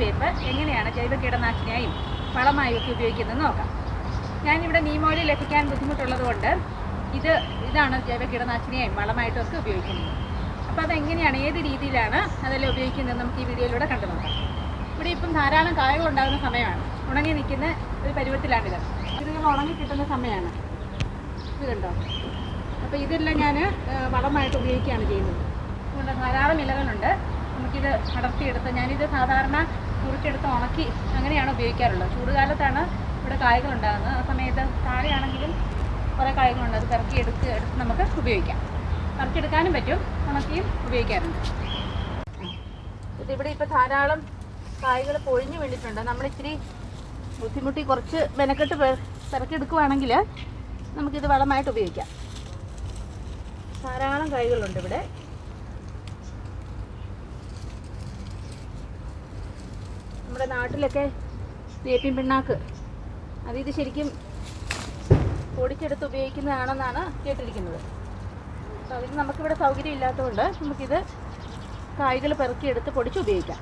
ആര്യവേപ്പ് എങ്ങനെയാണ് ജൈവ കീടനാശിനിയായും വളമായും ഒക്കെ ഉപയോഗിക്കുന്നതെന്ന് നോക്കാം. ഞാനിവിടെ നീം ഓയിൽ ലഭിക്കാൻ ബുദ്ധിമുട്ടുള്ളതുകൊണ്ട് ഇതാണ് ജൈവ കീടനാശിനിയായും വളമായിട്ടും ഒക്കെ ഉപയോഗിക്കുന്നത്. അപ്പോൾ അതെങ്ങനെയാണ്, ഏത് രീതിയിലാണ് അതെല്ലാം ഉപയോഗിക്കുന്നത് നമുക്ക് ഈ വീഡിയോയിലൂടെ കണ്ടു നോക്കാം. ഇവിടെ ഇപ്പം ധാരാളം കായകൾ ഉണ്ടാകുന്ന സമയമാണ്. ഉണങ്ങി നിൽക്കുന്ന ഒരു പരുവത്തിലാണിത്. ഇതുങ്ങൾ ഉണങ്ങി കിട്ടുന്ന സമയമാണ്. ഇത് കണ്ടോ? അപ്പോൾ ഇതെല്ലാം ഞാൻ വളമായിട്ട് ഉപയോഗിക്കുകയാണ് ചെയ്യുന്നത്. അതുകൊണ്ട് ധാരാളം ഇലകളുണ്ട്. നമുക്കിത് അടർത്തിയെടുത്ത്, ഞാനിത് സാധാരണ മുറിച്ചെടുത്ത് ഉണക്കി അങ്ങനെയാണ് ഉപയോഗിക്കാറുള്ളത്. ചൂടുകാലത്താണ് ഇവിടെ കായകൾ ഉണ്ടാകുന്നത്. ആ സമയത്ത് താഴെയാണെങ്കിലും കുറേ കായകളുണ്ട്. അത് എടുത്ത് നമുക്ക് ഉപയോഗിക്കാം. പറിച്ചെടുക്കാനും പറ്റും, ഉണക്കിയും ഉപയോഗിക്കാറുണ്ട്. ഇതിവിടെ ഇപ്പോൾ ധാരാളം കായകൾ പൊഴിഞ്ഞു വീണിട്ടുണ്ട്. നമ്മളിച്ചിരി ബുദ്ധിമുട്ടി കുറച്ച് മെനക്കെട്ട് പിറക്കിയെടുക്കുകയാണെങ്കിൽ നമുക്കിത് വളമായിട്ട് ഉപയോഗിക്കാം. ധാരാളം കായകളുണ്ട് ഇവിടെ. നമ്മുടെ നാട്ടിലൊക്കെ വേപ്പിൻ പിണ്ണാക്ക് ഇത് ശരിക്കും പൊടിച്ചെടുത്ത് ഉപയോഗിക്കുന്നതാണെന്നാണ് കേട്ടിരിക്കുന്നത്. അപ്പോൾ അതിന് നമുക്കിവിടെ സൗകര്യം ഇല്ലാത്തതുകൊണ്ട് നമുക്കിത് കായ്കൾ പെറുക്കിയെടുത്ത് പൊടിച്ച് ഉപയോഗിക്കാം.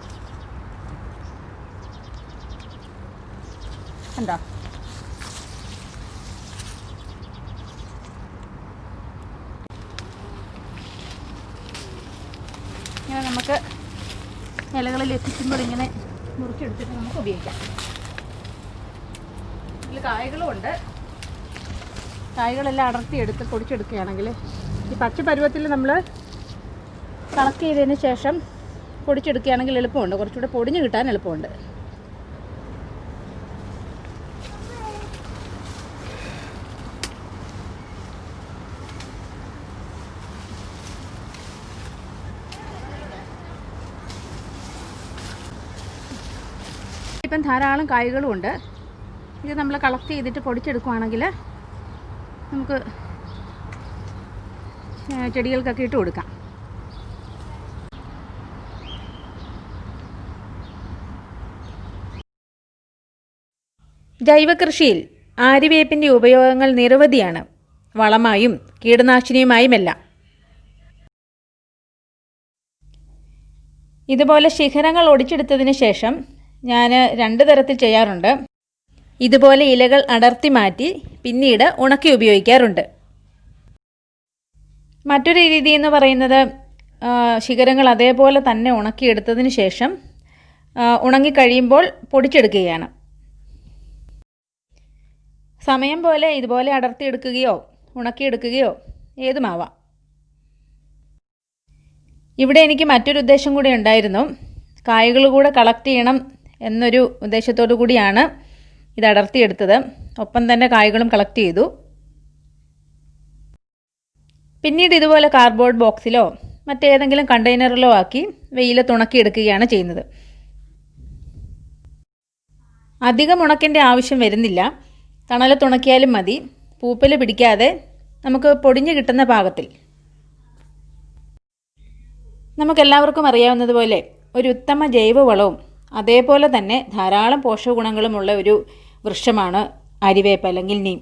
കണ്ടോ? ഇങ്ങനെ നമുക്ക് ഇലകളിൽ എത്തിക്കുമ്പോൾ ഇങ്ങനെ മുറിച്ചെടുത്തിട്ട് നമുക്ക് ഉപയോഗിക്കാം. ഇതിൽ കായകളും ഉണ്ട്. കായകളെല്ലാം അടർത്തിയെടുത്ത് പൊടിച്ചെടുക്കുകയാണെങ്കിൽ ഈ പച്ച പരുവത്തിൽ നമ്മൾ കളക്ട് ചെയ്തതിന് ശേഷം പൊടിച്ചെടുക്കുകയാണെങ്കിൽ എളുപ്പമുണ്ട്. കുറച്ചുകൂടെ പൊടിഞ്ഞ് കിട്ടാൻ എളുപ്പമുണ്ട്. ഇപ്പം ധാരാളം കായ്കളും ഉണ്ട്. ഇത് നമ്മൾ കളക്ട് ചെയ്തിട്ട് പൊടിച്ചെടുക്കുകയാണെങ്കിൽ നമുക്ക് ചെടികൾക്കൊക്കെ ഇട്ട് കൊടുക്കാം. ജൈവകൃഷിയിൽ ആര്യവേപ്പിൻ്റെ ഉപയോഗങ്ങൾ നിരവധിയാണ്, വളമായും കീടനാശിനിയുമായുമെല്ലാം. ഇതുപോലെ ശിഖരങ്ങൾ ഒടിച്ചെടുത്തതിന് ശേഷം ഞാൻ 2 തരത്തിൽ ചെയ്യാറുണ്ട്. ഇതുപോലെ ഇലകൾ അടർത്തി മാറ്റി പിന്നീട് ഉണക്കി ഉപയോഗിക്കാറുണ്ട്. മറ്റൊരു രീതി എന്ന് പറയുന്നത് ശിഖരങ്ങൾ അതേപോലെ തന്നെ ഉണക്കിയെടുത്തതിന് ശേഷം ഉണങ്ങിക്കഴിയുമ്പോൾ പൊടിച്ചെടുക്കുകയാണ്. സമയം പോലെ ഇതുപോലെ അടർത്തിയെടുക്കുകയോ ഉണക്കിയെടുക്കുകയോ ഏതുമാവാം. ഇവിടെ എനിക്ക് മറ്റൊരു ഉദ്ദേശം കൂടി ഉണ്ടായിരുന്നു. കായകൾ കൂടെ കളക്ട് ചെയ്യണം എന്നൊരു ഉദ്ദേശത്തോടു കൂടിയാണ് ഇത് അടർത്തിയെടുത്തത്. ഒപ്പം തന്നെ കായകളും കളക്ട് ചെയ്തു. പിന്നീട് ഇതുപോലെ കാർഡ്ബോർഡ് ബോക്സിലോ മറ്റേതെങ്കിലും കണ്ടെയ്നറിലോ ആക്കി വെയിലത്ത് ഉണക്കിയെടുക്കുകയാണ് ചെയ്യുന്നത്. അധികം ഉണക്കേണ്ട ആവശ്യം വരുന്നില്ല. തണലത്ത് ഉണക്കിയാലും മതി. പൂപ്പൽ പിടിക്കാതെ നമുക്ക് പൊടിഞ്ഞു കിട്ടുന്ന പാകത്തിൽ. നമുക്കെല്ലാവർക്കും അറിയാവുന്നതുപോലെ ഒരു ഉത്തമ ജൈവവളവും അതേപോലെ തന്നെ ധാരാളം പോഷകഗുണങ്ങളുമുള്ള ഒരു വൃക്ഷമാണ് ആര്യവേപ്പ് അല്ലെങ്കിൽ നീം.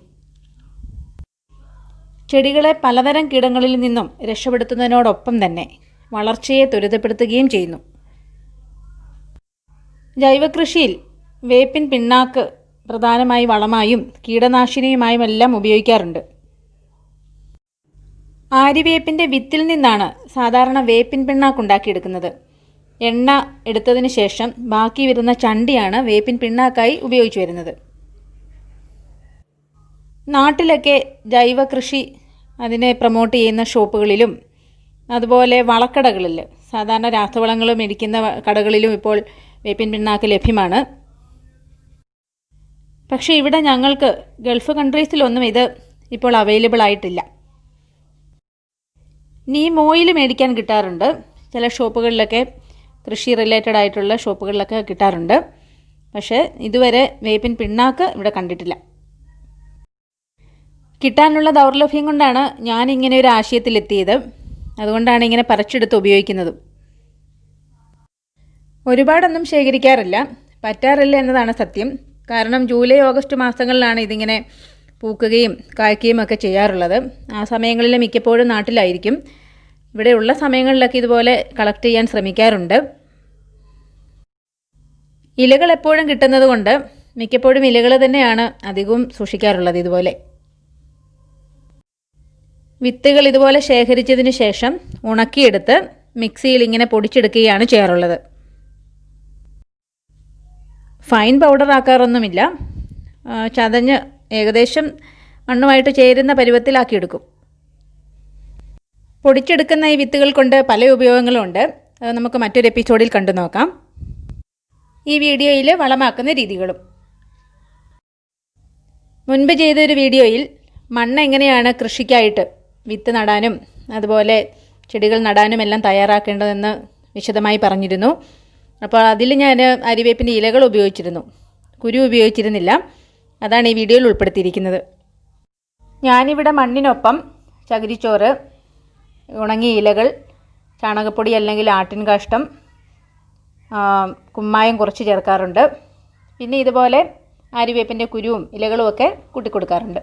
ചെടികളെ പലതരം കീടങ്ങളിൽ നിന്നും രക്ഷപ്പെടുത്തുന്നതിനോടൊപ്പം തന്നെ വളർച്ചയെ ത്വരിതപ്പെടുത്തുകയും ചെയ്യുന്നു. ജൈവകൃഷിയിൽ വേപ്പിൻ പിണ്ണാക്ക് പ്രധാനമായി വളമായും കീടനാശിനിയുമായുമെല്ലാം ഉപയോഗിക്കാറുണ്ട്. ആര്യവേപ്പിൻ്റെ വിത്തിൽ നിന്നാണ് സാധാരണ വേപ്പിൻ പിണ്ണാക്ക് ഉണ്ടാക്കിയെടുക്കുന്നത്. എണ്ണ എടുത്തതിന് ശേഷം ബാക്കി വരുന്ന ചണ്ടിയാണ് വേപ്പിൻ പിണ്ണാക്കായി ഉപയോഗിച്ചു വരുന്നത്. നാട്ടിലൊക്കെ ജൈവ കൃഷി അതിനെ പ്രൊമോട്ട് ചെയ്യുന്ന ഷോപ്പുകളിലും അതുപോലെ വളക്കടകളിൽ സാധാരണ രാസവളങ്ങൾ മേടിക്കുന്ന കടകളിലും ഇപ്പോൾ വേപ്പിൻ പിണ്ണാക്ക് ലഭ്യമാണ്. പക്ഷേ ഇവിടെ ഞങ്ങൾക്ക് ഗൾഫ് കൺട്രീസിലൊന്നും ഇത് ഇപ്പോൾ അവൈലബിൾ ആയിട്ടില്ല. നീം ഓയിൽ മേടിക്കാൻ കിട്ടാറുണ്ട്. ചില ഷോപ്പുകളിലൊക്കെ കൃഷി റിലേറ്റഡ് ആയിട്ടുള്ള ഷോപ്പുകളിലൊക്കെ കിട്ടാറുണ്ട്. പക്ഷേ ഇതുവരെ വേപ്പിൻ പിണ്ണാക്ക് ഇവിടെ കണ്ടിട്ടില്ല. കിട്ടാനുള്ള ദൗർലഭ്യം കൊണ്ടാണ് ഞാനിങ്ങനെ ഒരു ആശയത്തിലെത്തിയത്. അതുകൊണ്ടാണ് ഇങ്ങനെ പറിച്ചെടുത്ത് ഉപയോഗിക്കുന്നത്. ഒരുപാടൊന്നും ശേഖരിക്കാറില്ല, പറ്റാറില്ല എന്നതാണ് സത്യം. കാരണം ജൂലൈ ഓഗസ്റ്റ് മാസങ്ങളിലാണ് ഇതിങ്ങനെ പൂക്കുകയും കായ്ക്കുകയും ഒക്കെ ചെയ്യാറുള്ളത്. ആ സമയങ്ങളിൽ മിക്കപ്പോഴും നാട്ടിലായിരിക്കും. ഇവിടെയുള്ള സമയങ്ങളിലൊക്കെ ഇതുപോലെ കളക്ട് ചെയ്യാൻ ശ്രമിക്കാറുണ്ട്. ഇലകൾ എപ്പോഴും കിട്ടുന്നത് കൊണ്ട് മിക്കപ്പോഴും ഇലകൾ തന്നെയാണ് അധികവും സൂക്ഷിക്കാറുള്ളത്. ഇതുപോലെ വിത്തുകൾ ഇതുപോലെ ശേഖരിച്ചതിന് ശേഷം ഉണക്കിയെടുത്ത് മിക്സിയിൽ ഇങ്ങനെ പൊടിച്ചെടുക്കുകയാണ് ചെയ്യാറുള്ളത്. ഫൈൻ പൗഡർ ആക്കാറൊന്നുമില്ല, ചതഞ്ഞ് ഏകദേശം മണ്ണുമായിട്ട് ചേരുന്ന പരുവത്തിലാക്കിയെടുക്കും. പൊടിച്ചെടുക്കുന്ന ഈ വിത്തുകൾ കൊണ്ട് പല ഉപയോഗങ്ങളുണ്ട്. അത് നമുക്ക് മറ്റൊരു എപ്പിസോഡിൽ കണ്ടു നോക്കാം. ഈ വീഡിയോയിൽ വളമാക്കുന്ന രീതികളും. മുൻപ് ചെയ്തൊരു വീഡിയോയിൽ മണ്ണ് എങ്ങനെയാണ് കൃഷിക്കായിട്ട് വിത്ത് നടാനും അതുപോലെ ചെടികൾ നടാനും എല്ലാം തയ്യാറാക്കേണ്ടതെന്ന് വിശദമായി പറഞ്ഞിരുന്നു. അപ്പോൾ അതിൽ ഞാൻ അരിവേപ്പിൻ്റെ ഇലകൾ ഉപയോഗിച്ചിരുന്നു, കുരു ഉപയോഗിച്ചിരുന്നില്ല. അതാണ് ഈ വീഡിയോയിൽ ഉൾപ്പെടുത്തിയിരിക്കുന്നത്. ഞാനിവിടെ മണ്ണിനൊപ്പം ചകിരിച്ചോറ്, ഉണങ്ങിയ ഇലകൾ, ചാണകപ്പൊടി അല്ലെങ്കിൽ ആട്ടിൻ കാഷ്ടം, കുമ്മായം കുറച്ച് ചേർക്കാറുണ്ട്. പിന്നെ ഇതുപോലെ ആര്യവേപ്പിൻ്റെ കുരുവും ഇലകളും ഒക്കെ കൂട്ടിക്കൊടുക്കാറുണ്ട്.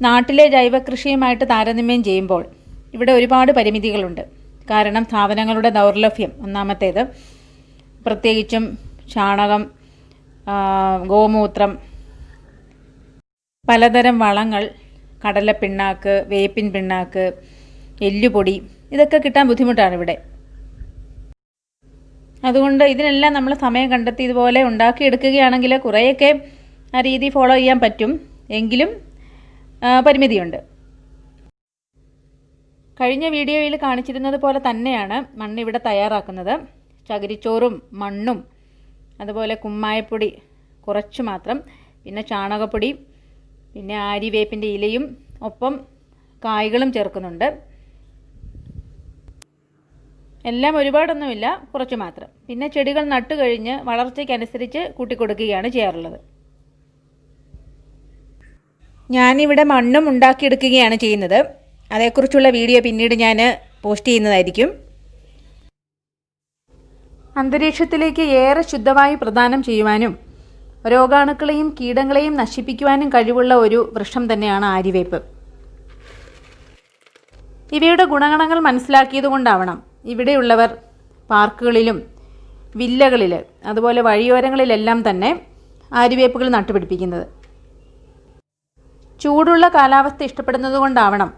നാട്ടിലെ ജൈവകൃഷിയുമായിട്ട് താരതമ്യം ചെയ്യുമ്പോൾ ഇവിടെ ഒരുപാട് പരിമിതികളുണ്ട്. കാരണം സാധനങ്ങളുടെ ദൗർലഭ്യം ഒന്നാമത്തേത്. പ്രത്യേകിച്ചും ചാണകം, ഗോമൂത്രം, പലതരം വളങ്ങൾ, കടലപ്പിണ്ണാക്ക്, വേപ്പിൻ പിണ്ണാക്ക്, എല്ലുപൊടി, ഇതൊക്കെ കിട്ടാൻ ബുദ്ധിമുട്ടാണ് ഇവിടെ. അതുകൊണ്ട് ഇതിനെല്ലാം നമ്മൾ സമയം കണ്ടെത്തി ഇതുപോലെ ഉണ്ടാക്കിയെടുക്കുകയാണെങ്കിൽ കുറേയൊക്കെ ആ രീതി ഫോളോ ചെയ്യാൻ പറ്റും. എങ്കിലും പരിമിതിയുണ്ട്. കഴിഞ്ഞ വീഡിയോയിൽ കാണിച്ചിരുന്നത് പോലെ തന്നെയാണ് മണ്ണ് ഇവിടെ തയ്യാറാക്കുന്നത്. ചകിരിച്ചോറും മണ്ണും അതുപോലെ കുമ്മായപ്പൊടി കുറച്ച് മാത്രം, പിന്നെ ചാണകപ്പൊടി, പിന്നെ ആര്യവേപ്പിൻ്റെ ഇലയും ഒപ്പം കായ്കളും ചേർക്കുന്നുണ്ട്. എല്ലാം ഒരുപാടൊന്നുമില്ല, കുറച്ച് മാത്രം. പിന്നെ ചെടികൾ നട്ടു കഴിഞ്ഞ് വളർച്ചയ്ക്കനുസരിച്ച് കൂട്ടിക്കൊടുക്കുകയാണ് ചെയ്യാറുള്ളത്. ഞാനിവിടെ മണ്ണും ഉണ്ടാക്കിയെടുക്കുകയാണ് ചെയ്യുന്നത്. അതേക്കുറിച്ചുള്ള വീഡിയോ പിന്നീട് ഞാൻ പോസ്റ്റ് ചെയ്യുന്നതായിരിക്കും. അന്തരീക്ഷത്തിലേക്ക് ഏറെ ശുദ്ധവായു പ്രദാനം ചെയ്യുവാനും രോഗാണുക്കളെയും കീടങ്ങളെയും നശിപ്പിക്കുവാനും കഴിവുള്ള ഒരു വൃക്ഷം തന്നെയാണ് ആര്യവേപ്പ്. ഇവയുടെ ഗുണഗണങ്ങൾ മനസ്സിലാക്കിയതുകൊണ്ടാവണം ഇവിടെയുള്ളവർ പാർക്കുകളിലും വില്ലകളിൽ അതുപോലെ വഴിയോരങ്ങളിലെല്ലാം തന്നെ ആര്യവേപ്പുകൾ നട്ടുപിടിപ്പിക്കുന്നത്. ചൂടുള്ള കാലാവസ്ഥ ഇഷ്ടപ്പെടുന്നതുകൊണ്ടാവണം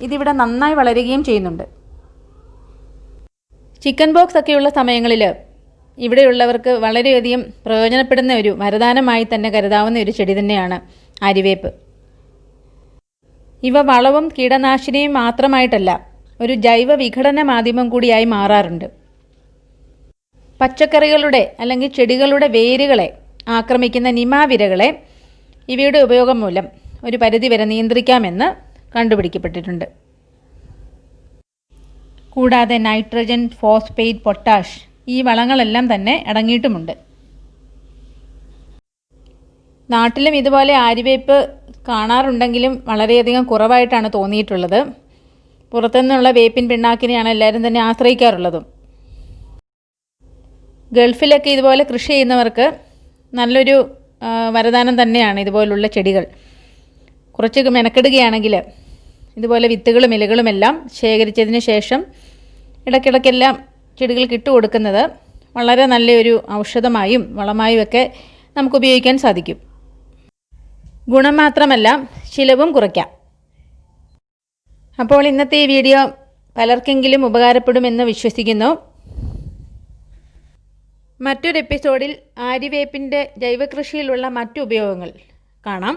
ഇതിവിടെ നന്നായി വളരുകയും ചെയ്യുന്നുണ്ട്. ചിക്കൻ ബോക്സ് ഒക്കെയുള്ള സമയങ്ങളിൽ ഇവിടെയുള്ളവർക്ക് വളരെയധികം പ്രയോജനപ്പെടുന്ന ഒരു വരദാനമായി തന്നെ കരുതാവുന്ന ഒരു ചെടി തന്നെയാണ് ആര്യവേപ്പ്. ഇവ വളവും കീടനാശിനിയും മാത്രമായിട്ടല്ല, ഒരു ജൈവ വിഘടന മാധ്യമം കൂടിയായി മാറാറുണ്ട്. പച്ചക്കറികളുടെ അല്ലെങ്കിൽ ചെടികളുടെ വേരുകളെ ആക്രമിക്കുന്ന നിമാവിരകളെ ഇവയുടെ ഉപയോഗം മൂലം ഒരു പരിധിവരെ നിയന്ത്രിക്കാമെന്ന് കണ്ടുപിടിക്കപ്പെട്ടിട്ടുണ്ട്. കൂടാതെ നൈട്രജൻ, ഫോസ്ഫേറ്റ്, പൊട്ടാഷ് ഈ വളങ്ങളെല്ലാം തന്നെ അടങ്ങിയിട്ടുമുണ്ട്. നാട്ടിലും ഇതുപോലെ ആര്യവേപ്പ് കാണാറുണ്ടെങ്കിലും വളരെയധികം കുറവായിട്ടാണ് തോന്നിയിട്ടുള്ളത്. പുറത്തുനിന്നുള്ള വേപ്പിൻ പിണ്ണാക്കിനെയാണ് എല്ലാവരും തന്നെ ആശ്രയിക്കാറുള്ളതും. ഗൾഫിലൊക്കെ ഇതുപോലെ കൃഷി ചെയ്യുന്നവർക്ക് നല്ലൊരു വരദാനം തന്നെയാണ് ഇതുപോലുള്ള ചെടികൾ. കുറച്ച് മെനക്കെടുകയാണെങ്കിൽ ഇതുപോലെ വിത്തുകളും ഇലകളുമെല്ലാം ശേഖരിച്ചതിന് ശേഷം ഇടയ്ക്കിടയ്ക്കെല്ലാം ചെടികൾക്ക് ഇട്ട് കൊടുക്കുന്നത് വളരെ നല്ലൊരു ഔഷധമായും വളമായും ഒക്കെ നമുക്ക് ഉപയോഗിക്കാൻ സാധിക്കും. ഗുണം മാത്രമല്ല, ചിലവും കുറയ്ക്കാം. അപ്പോൾ ഇന്നത്തെ ഈ വീഡിയോ പലർക്കെങ്കിലും ഉപകാരപ്പെടുമെന്ന് വിശ്വസിക്കുന്നു. മറ്റൊരു എപ്പിസോഡിൽ ആര്യവേപ്പിൻ്റെ ജൈവകൃഷിയിലുള്ള മറ്റു ഉപയോഗങ്ങൾ കാണാം.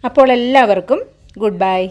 അപ്പോൾ എല്ലാവർക്കും ഗുഡ് ബൈ.